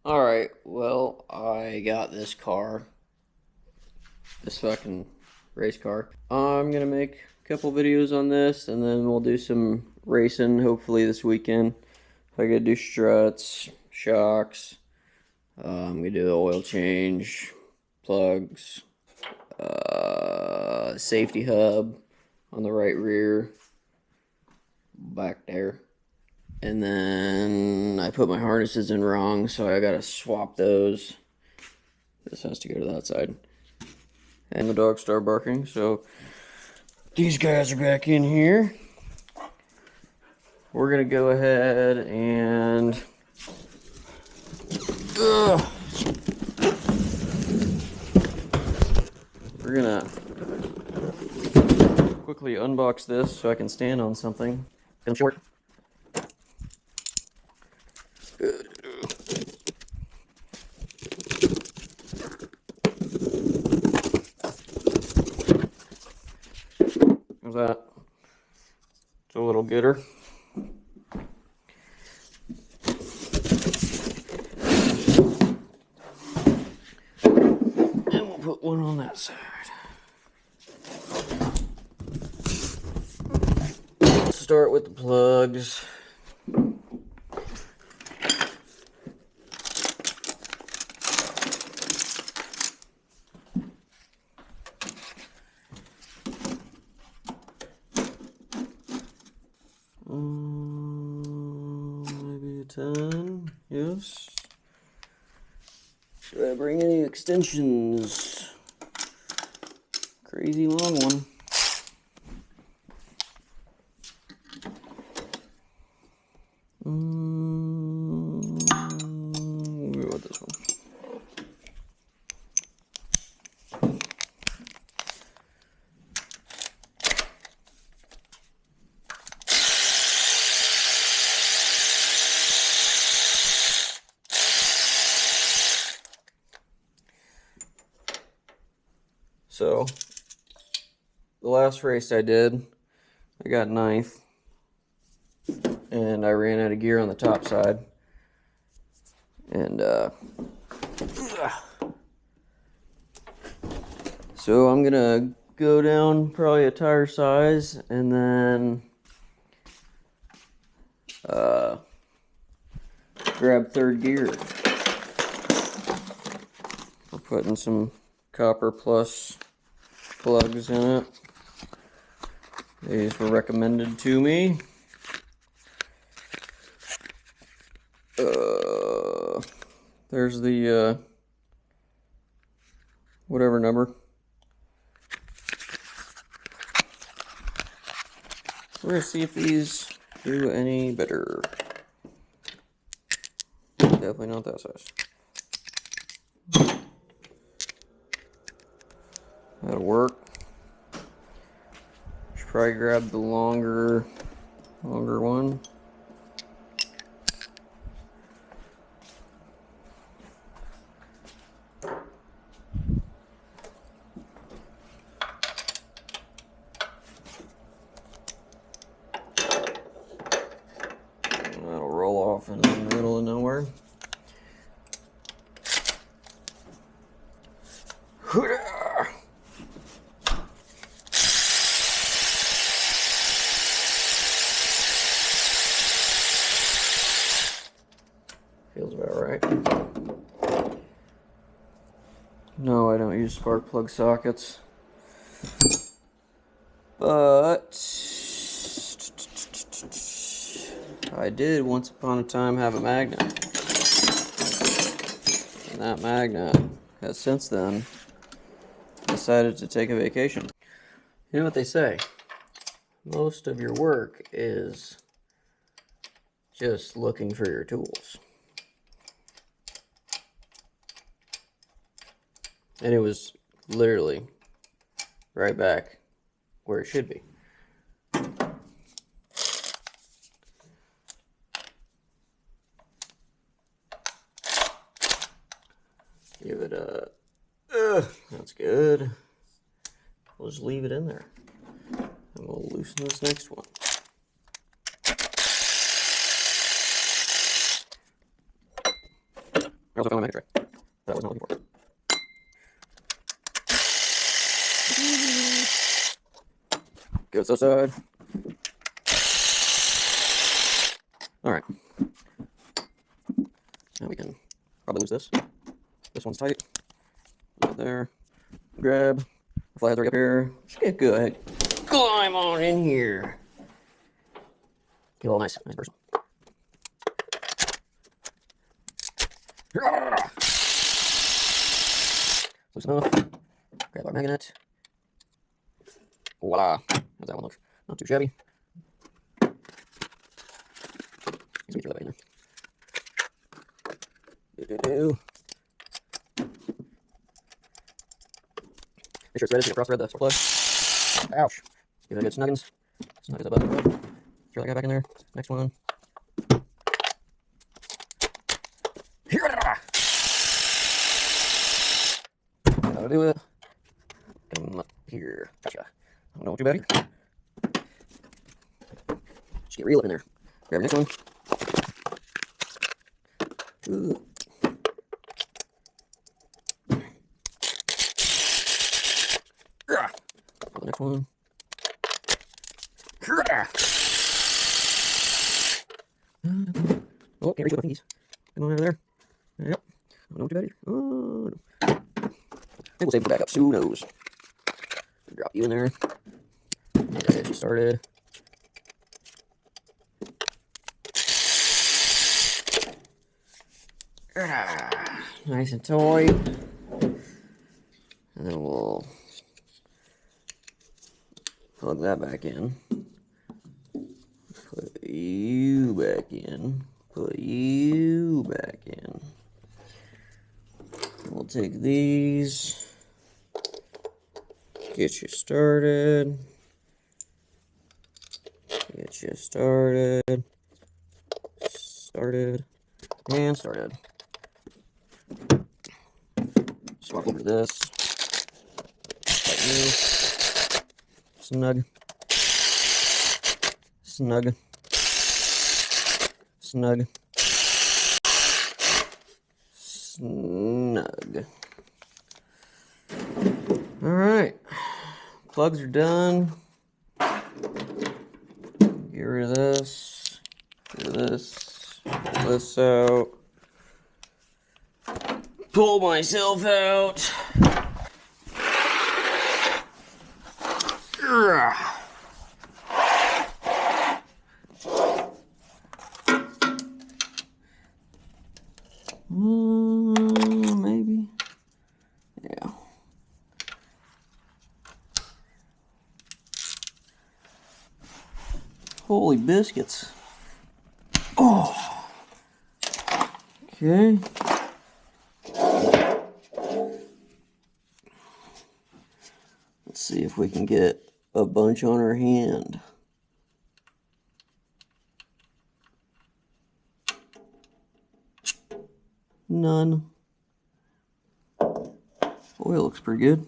Alright, well, I got this car. This fucking race car. I'm gonna make a couple videos on this, and then we'll do some racing, hopefully this weekend. I gotta do struts, shocks. I'm gonna do the oil change, plugs, safety hub on the right rear, back there. And then I put my harnesses in wrong, so I gotta swap those. This has to go to that side. And the dogs start barking, so these guys are back in here. We're gonna go ahead and we're gonna quickly unbox this so I can stand on something. I'm short. How's that? It's a little gooder. And we'll put one on that side. Let's start with the plugs. Maybe a 10, yes. Should I bring any extensions? Crazy long one. We'll go with this one. So, the last race I did, I got 9th, and I ran out of gear on the top side, and so I'm gonna go down probably a tire size, and then grab 3rd gear. We're putting some copper plus plugs in it. These were recommended to me. There's the whatever number. We're gonna see if these do any better. Definitely not that size. That'll work. Should probably grab the longer one. That'll roll off in the middle of nowhere. Feels about right. No, I don't use spark plug sockets. But I did once upon a time have a magnet. And that magnet has since then decided to take a vacation. You know what they say? Most of your work is just looking for your tools. And it was literally right back where it should be. Give it a, that's good. We'll just leave it in there. And we'll loosen this next one. I also found a magnet tray that I was not looking for. Go to the side. Alright. Now we can probably lose this. This one's tight. Right there. Grab. The fly head's already up here. Just go ahead. Climb on in here. Get all nice person. Close enough. Grab our magnet. Voila. How's that one look? Not too shabby. Let me throw that back in there. Make sure it's threaded so you can cross thread the spark plug. Ouch. Give it a good snuggins. Snug that button up. Throw that guy back in there. Next one. How to do it. Come up here. Gotcha. I don't know too bad here. Just get real up in there. Grab the next one. Ooh. The next one. Oh, can't reach with my fingers. Come on out of there. Yep. I don't know too bad here. Oh, no. Maybe we'll save for backups. Who knows? Drop you in there. Get you started. Nice and tight. And then we'll plug that back in. Put you back in. Put you back in. We'll take these. Get you started. Get you started. Started. And started. Swap over to this. Snug. Snug. Snug. Snug. Alright. Plugs are done. Get rid of this. Get rid of this. Pull this out. Pull myself out. Maybe. Yeah. Holy biscuits. Oh. Okay. Let's see if we can get a bunch on our hand. None. Oil looks pretty good.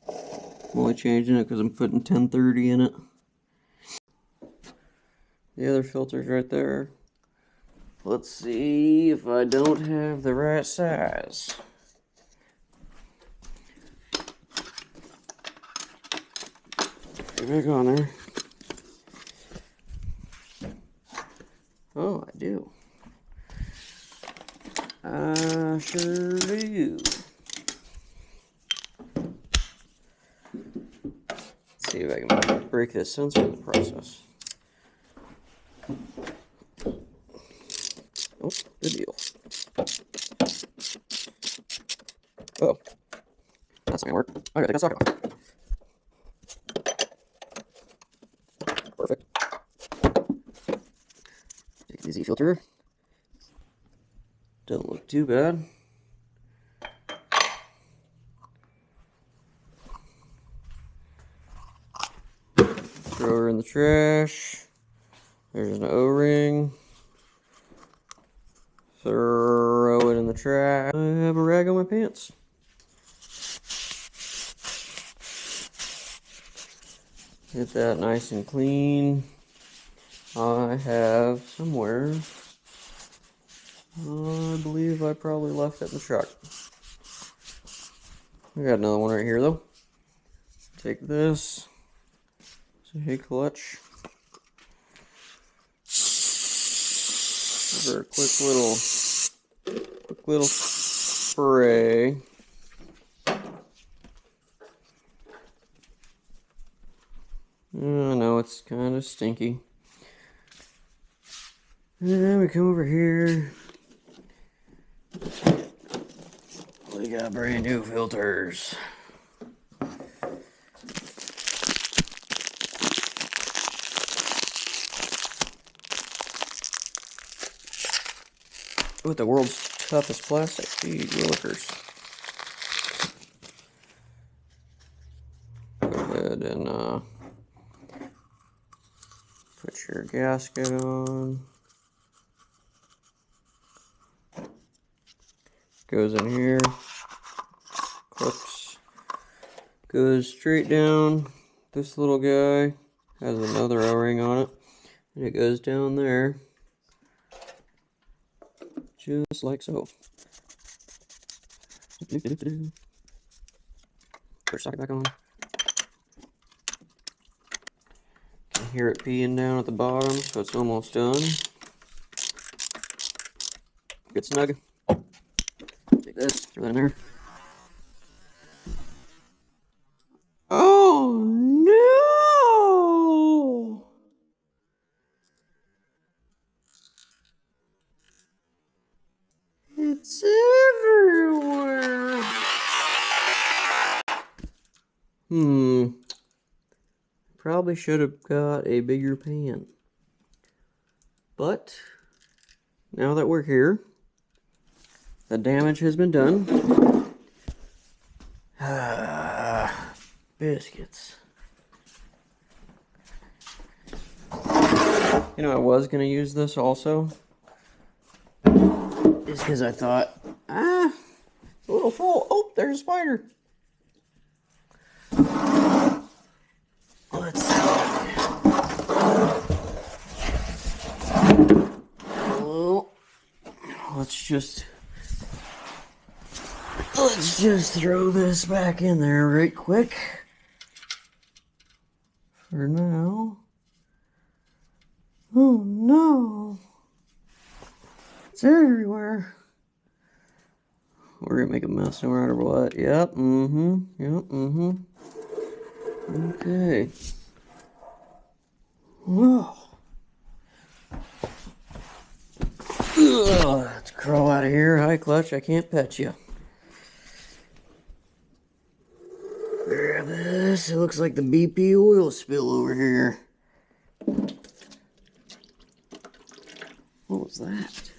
I'm only changing it because I'm putting 1030 in it. The other filter's right there. Let's see if I don't have the right size. Get back on there. Oh, I do. I sure do. Let's see if I can break this sensor in the process. Oh, good deal. Oh, that's not gonna work. I gotta take that socket off. Perfect. Take the Z filter. Doesn't look too bad. Throw her in the trash. There's an O-ring. Throw it in the trash. I have a rag on my pants. Get that nice and clean. I have somewhere. I believe I probably left it in the truck. I got another one right here though. Take this. Say clutch. Give her a quick little spray. I know it's kind of stinky. And then we come over here. We got brand new filters. With the world's toughest plastic. Gee willikers. Go ahead and put your gasket on. Goes in here. Clips. Goes straight down. This little guy has another O-ring on it. And it goes down there. Just like so. Put your socket back on. Can hear it peeing down at the bottom, so it's almost done. Get snug. Take this, throw that in there. Oh no! It's everywhere. Probably should have got a bigger pan. But now that we're here, the damage has been done. Biscuits. You know, I was going to use this also. Just because I thought, a little full. Oh, there's a spider. Let's see. Well, let's just throw this back in there right quick. For now. Oh no. It's everywhere. We're gonna make a mess no matter what. Yep, Okay. Whoa. Let's crawl out of here. Hi, Clutch. I can't pet you. Grab this. It looks like the BP oil spill over here. What was that?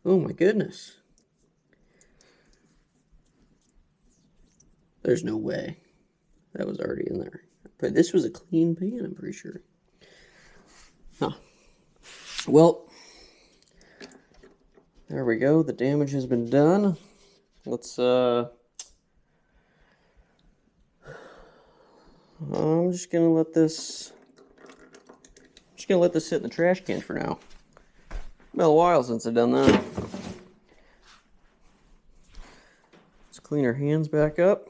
Oh my goodness. There's no way. That was already in there. But this was a clean pan, I'm pretty sure. Huh. Well, there we go. The damage has been done. Let's, I'm just gonna let this sit in the trash can for now. Been a while since I've done that. Let's clean our hands back up.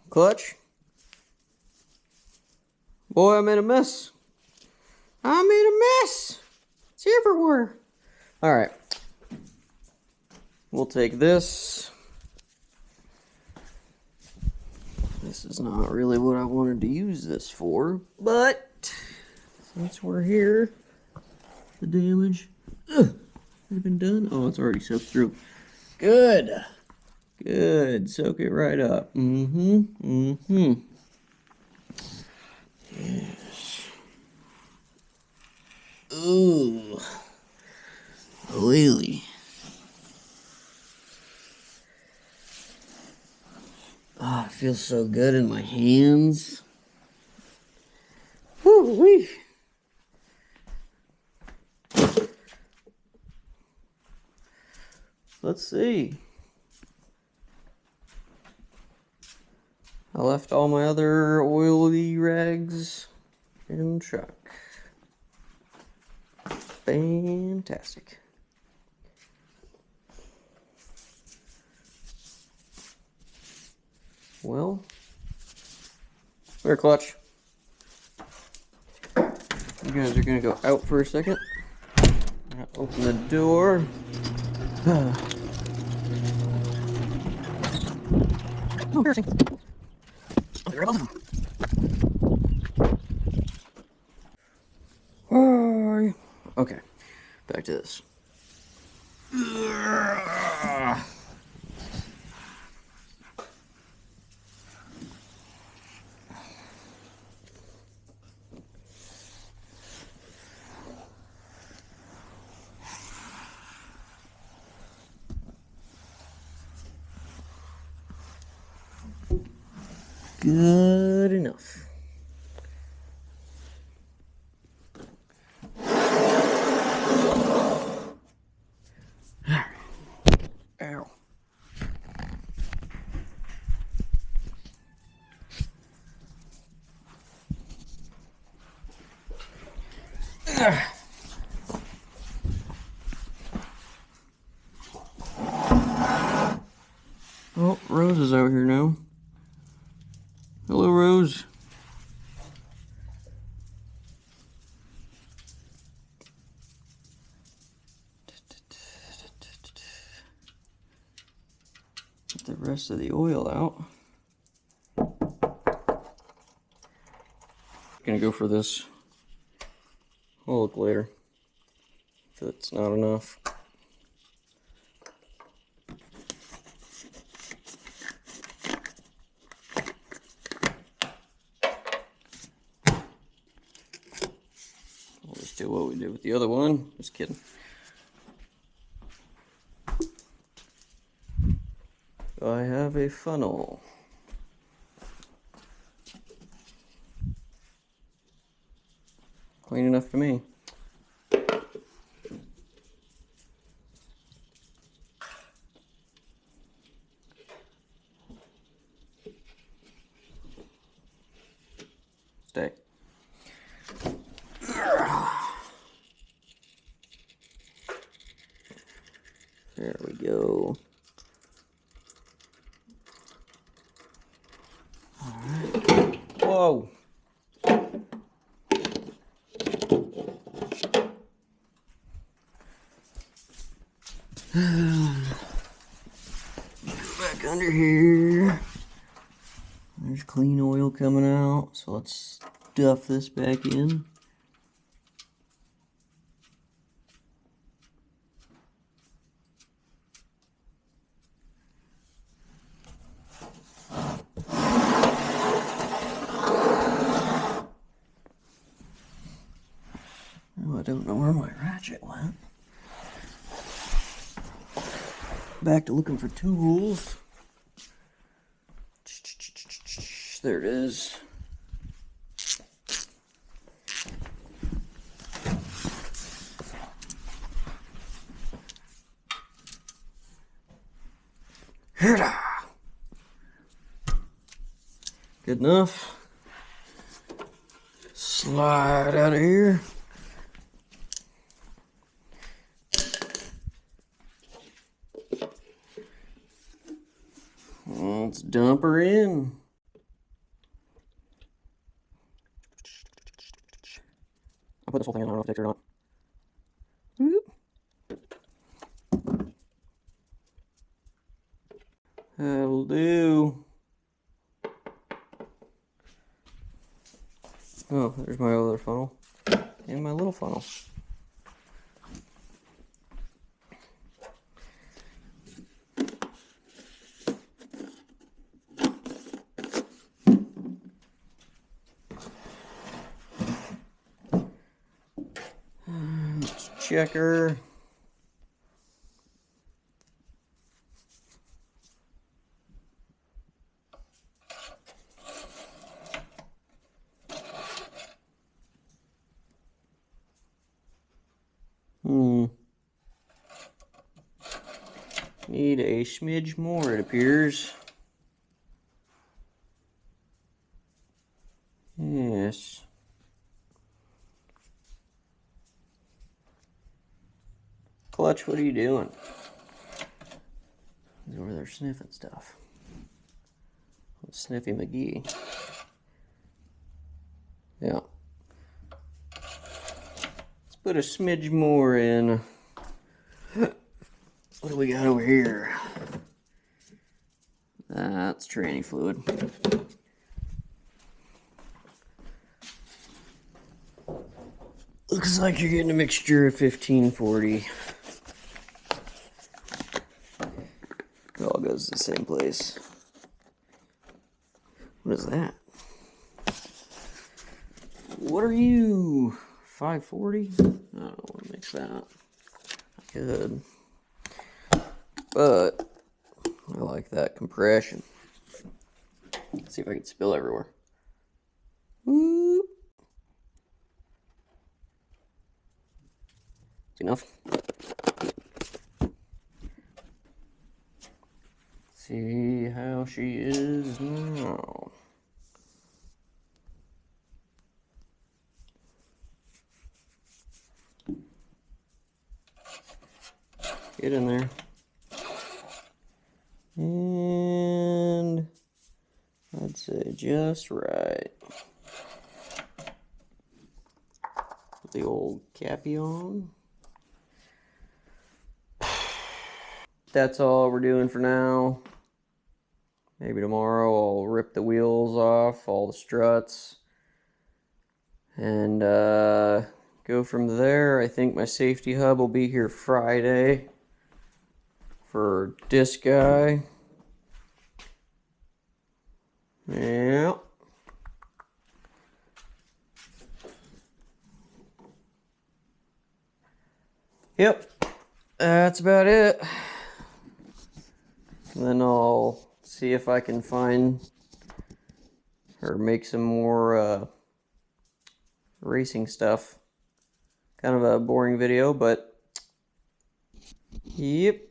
Clutch. Boy, I made a mess. I made a mess. It's everywhere. All right. We'll take this. This is not really what I wanted to use this for, but since we're here, the damage has been done. Oh, it's already soaked through. Good. Good. Soak it right up. Yes. Ooh. Really? Oh, it feels so good in my hands. Woo-wee. Let's see. I left all my other oily rags in the truck. Fantastic. Well, here, Clutch. You guys are gonna go out for a second. Open the door. Oh, embarrassing. Okay, back to this. Good enough. Ow. Oh, Rose is out here now. Hello, Rose. Get the rest of the oil out. Gonna go for this. I'll look later if it's not enough. We'll just do what we did with the other one. Just kidding. I have a funnel. Clean enough to me. Stay. There we go. All right. Whoa. Back under here. There's clean oil coming out, so let's stuff this back in. Oh, I don't know where my ratchet went. Back to looking for tools. There it is. Good enough. Slide out of here. Let's dump her in. I'll put this whole thing in. I don't know if it takes her or not. Whoop. That'll do. Oh, there's my other funnel. And my little funnel. Let's check her. Need a smidge more, it appears. Yes. Clutch, what are you doing? He's over there sniffing stuff. Sniffy McGee. Yeah. Let's put a smidge more in. What do we got over here? That's tranny fluid. Looks like you're getting a mixture of 1540. It all goes to the same place. What is that? What are you? 540? I don't want to mix that. I could. But I like that compression. Let's see if I can spill everywhere. Whoop. Enough. See how she is now. Get in there. And I'd say just right. Put the old cappy on. That's all we're doing for now. Maybe tomorrow I'll rip the wheels off, all the struts, and go from there. I think my safety hub will be here Friday for disc guy. Yeah. Yep. That's about it. And then I'll see if I can find or make some more racing stuff. Kind of a boring video, but yep.